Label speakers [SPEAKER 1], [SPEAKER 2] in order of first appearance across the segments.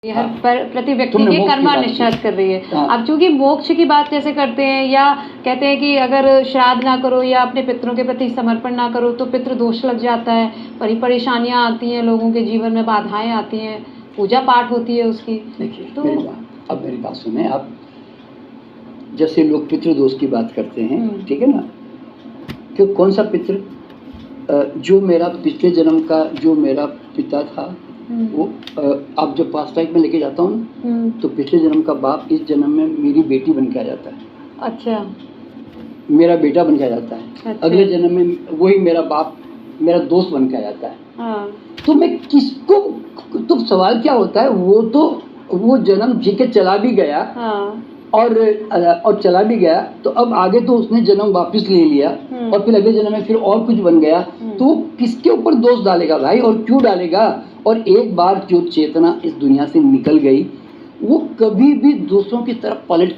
[SPEAKER 1] ये हर प्रति व्यक्ति के कर्मा निश्चित कर रही है। अब चूंकि मोक्ष की बात जैसे करते हैं या कहते हैं कि अगर श्राद्ध ना करो या अपने पितरों के प्रति समर्पण ना करो तो पितृ दोष लग जाता है, परेशानियां आती हैं, लोगों के जीवन में बाधाएं आती हैं, पूजा पाठ होती है उसकी।
[SPEAKER 2] देखिए तो अब मेरी बात सुने आप, जैसे लोग पितृ दोष की बात करते हैं, ठीक है ना, कि कौन सा पितृ, जो मेरा पिछले जन्म का जो मेरा पिता था वो आप जब पास्ट लाइफ में लेके जाता हूँ तो पिछले जन्म का बाप इस जन्म में मेरी बेटी बन के आ जाता है।
[SPEAKER 1] अच्छा।
[SPEAKER 2] मेरा बेटा बन के आ जाता है। अच्छा। अगले जन्म में वही मेरा बाप मेरा दोस्त बन के आ जाता है।
[SPEAKER 1] हाँ।
[SPEAKER 2] तो मैं किसको, तो सवाल क्या होता है, वो तो वो जन्म जी के चला भी गया।
[SPEAKER 1] हाँ।
[SPEAKER 2] और चला भी गया तो अब आगे तो उसने जन्म वापस ले लिया और फिर अगले जन्म में फिर और कुछ बन गया, तो वो किसके ऊपर दोष डालेगा भाई, और क्यों डालेगा? और एक बार जो चेतना इस दुनिया से निकल गई वो कभी भी दूसरों की तरफ पलट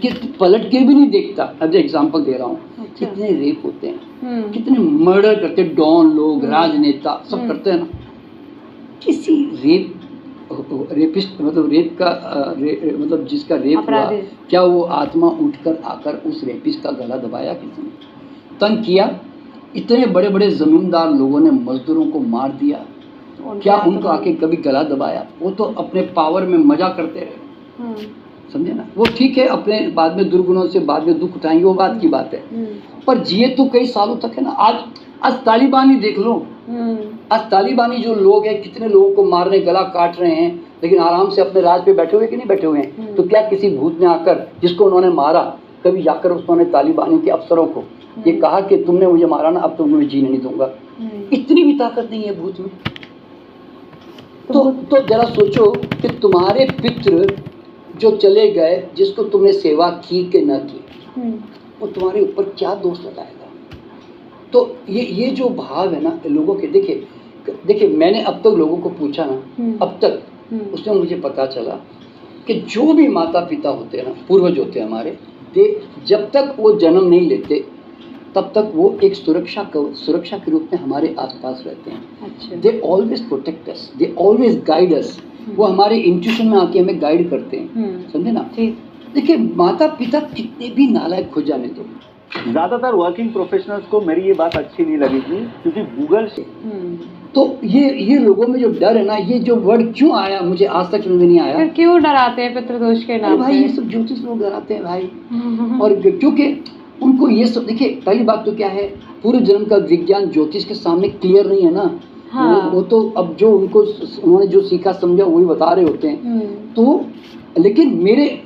[SPEAKER 2] के भी नहीं देखता। अब एग्जांपल दे रहा हूँ। अच्छा। कितने रेप होते हैं, कितने मर्डर करते हैं, डॉन लोग, राजनेता सब करते हैं ना। किसी रेपिस्ट मतलब रेप का मतलब जिसका रेप हुआ, क्या वो आत्मा उठकर आकर उस रेपिस्ट का गला दबाया? किसी ने तंग किया? इतने बड़े बड़े जमींदार लोगों ने मजदूरों को मार दिया, क्या उनको आके कभी गला दबाया? वो तो अपने पावर में मजा करते रहे, समझे ना। वो ठीक है, अपने बाद में दुर्गुणों से बाद में दुख उठाएंगे, वो बात की बात है, पर जिए तो कई सालों तक है ना। आज तालिबानी देख लो, आज तालिबानी जो लोग हैं कितने लोगों को मार रहे, गला काट रहे हैं, लेकिन आराम से अपने राज पे बैठे हुए कि नहीं बैठे हुए हैं? तो क्या किसी भूत ने आकर जिसको उन्होंने मारा कभी जाकर उन्होंने तालिबानी के अफसरों को ये कहा कि तुमने मुझे मारा ना, अब तो मैं जीने नहीं दूंगा? इतनी भी ताकत नहीं है भूत में। तो जरा सोचो कि तुम्हारे पितृ जो चले गए, जिसको तुमने सेवा की कि न की, वो तुम्हारे ऊपर क्या दोष लगाएगा? तो ये जो भाव है ना लोगों के, देखिए मैंने अब तक लोगों को पूछा ना, अब तक उसमें मुझे पता चला कि जो भी माता पिता होते हैं ना, पूर्वज होते हैं हमारे, जब तक वो जन्म नहीं लेते तब तक वो एक सुरक्षा के रूप में हमारे आसपास रहते हैं। अच्छा। They always protect us, they always guide us. वो हमारे इंट्यूशन में आके हमें गाइड करते हैं, समझे ना। देखिए माता पिता कितने भी नालायक हो जाने दो,
[SPEAKER 3] ज्यादातर वर्किंग प्रोफेशनल्स को मेरी ये बात अच्छी नहीं लगी थी, क्योंकि गूगल से
[SPEAKER 2] तो ये लोगों में जो डर है ना, ये जो वर्ड क्यों आया मुझे आज तक समझ में नहीं आया।
[SPEAKER 1] क्यों डराते हैं पितृदोष के नाम से?
[SPEAKER 2] भाई ये सब ज्योतिष लोग डराते हैं भाई। और क्योंकि उनको ये सब, देखिए पहली बात तो क्या है, पूर्व जन्म का विज्ञान ज्योतिष के सामने क्लियर नहीं है ना। हाँ। वो तो अब जो उन्होंने जो सीखा समझा वही बता रहे होते हैं। तो लेकिन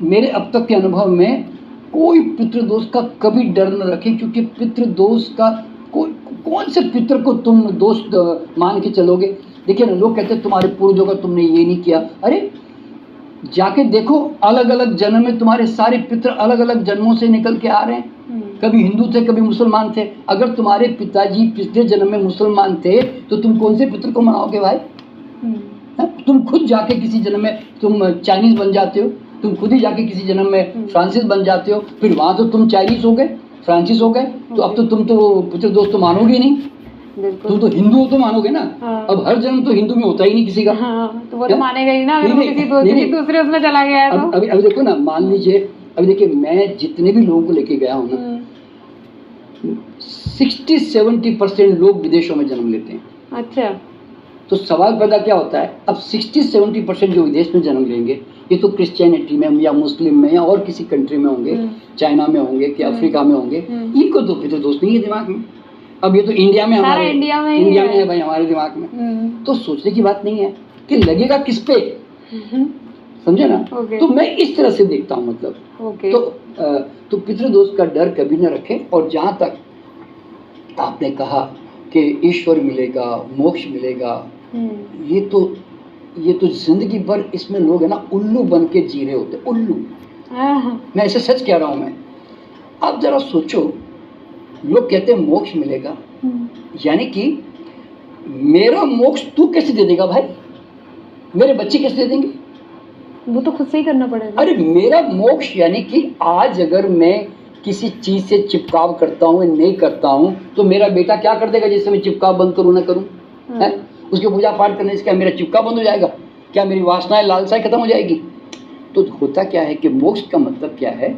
[SPEAKER 2] मेरे अब तक के अनुभव में कोई पितृदोष का कभी डर न रखें, क्योंकि पितृदोष का कौन से पितृ को तुम दोष मान के चलोगे? देखिए ना, लोग कहते हैं तुम्हारे पूर्वजों का तुमने ये नहीं किया। अरे जाके देखो, अलग अलग जन्म में तुम्हारे सारे पितृ अलग अलग जन्मों से निकल के आ रहे हैं। कभी हिंदू थे, कभी मुसलमान थे। अगर तुम्हारे पिताजी पिछले जन्म में मुसलमान थे तो तुम कौन से पितृ को मनाओगे भाई? तुम खुद जाके किसी जन्म में तुम चाइनीज बन जाते हो, तुम खुद ही जाके किसी जन्म में फ्रांसिस बन जाते हो, फिर वहां तो तुम चाइनीज हो गए, फ्रांसिस हो गए, तो अब तो तुम तो पितृदोष तो मानोगे नहीं, तुम तो हिंदू हो तो मानोगे ना। हाँ। अब हर जन्म तो हिंदू में होता ही नहीं किसी का।
[SPEAKER 1] हाँ, तो वो तो मानेगा ही ना, अगर वो किसी दूसरे उसमें चला गया है तो।
[SPEAKER 2] अभी देखो ना, मान लीजिए, अभी देखिए मैं जितने भी लोगों को लेके गया हूँ ना, 60-70% लोग विदेशों में जन्म लेते हैं। अच्छा। तो सवाल पैदा क्या होता है, अब 60-70% जो विदेश में जन्म लेंगे, ये तो क्रिश्चियनिटी में या मुस्लिम में या और किसी कंट्री में होंगे, चाइना में होंगे कि अफ्रीका में होंगे, इनको तो पितृदोष नहीं है दिमाग में। अब ये तो इंडिया में हमारे इंडिया में है भाई, हमारे दिमाग में। तो सोचने की बात नहीं है कि लगेगा किस पे, समझे ना। तो मैं इस तरह से देखता हूँ, मतलब तो पितृदोष का डर कभी न रखें। और जहाँ तक आपने कहा कि ईश्वर मिलेगा, मोक्ष मिलेगा, ये तो जिंदगी भर इसमें लोग है ना उल्लू बन के जी रहे होते, उल्लू। मैं ऐसे सच कह रहा हूँ मैं। आप जरा सोचो, लोग कहते हैं मोक्ष मिलेगा, यानी कि मेरा मोक्ष तू कैसे दे देगा भाई? मेरे बच्चे कैसे दे देंगे?
[SPEAKER 1] वो तो खुद से ही करना पड़ेगा।
[SPEAKER 2] अरे मेरा मोक्ष यानी कि आज अगर मैं किसी चीज से चिपकाव करता हूँ, नहीं करता हूँ, तो मेरा बेटा क्या कर देगा जिससे मैं चिपकाव बंद करूँ ना करूँ? उसके पूजा पाठ करने से क्या मेरा चिपकाव बंद हो जाएगा? क्या मेरी वासनाएं लालसाएं खत्म हो जाएगी? तो होता क्या है कि मोक्ष का मतलब क्या है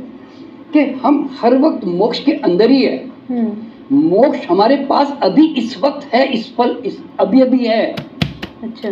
[SPEAKER 2] कि हम हर वक्त मोक्ष के अंदर ही है। मोक्ष हमारे पास अभी इस वक्त है, इस पल, इस अभी अभी है।
[SPEAKER 1] अच्छा।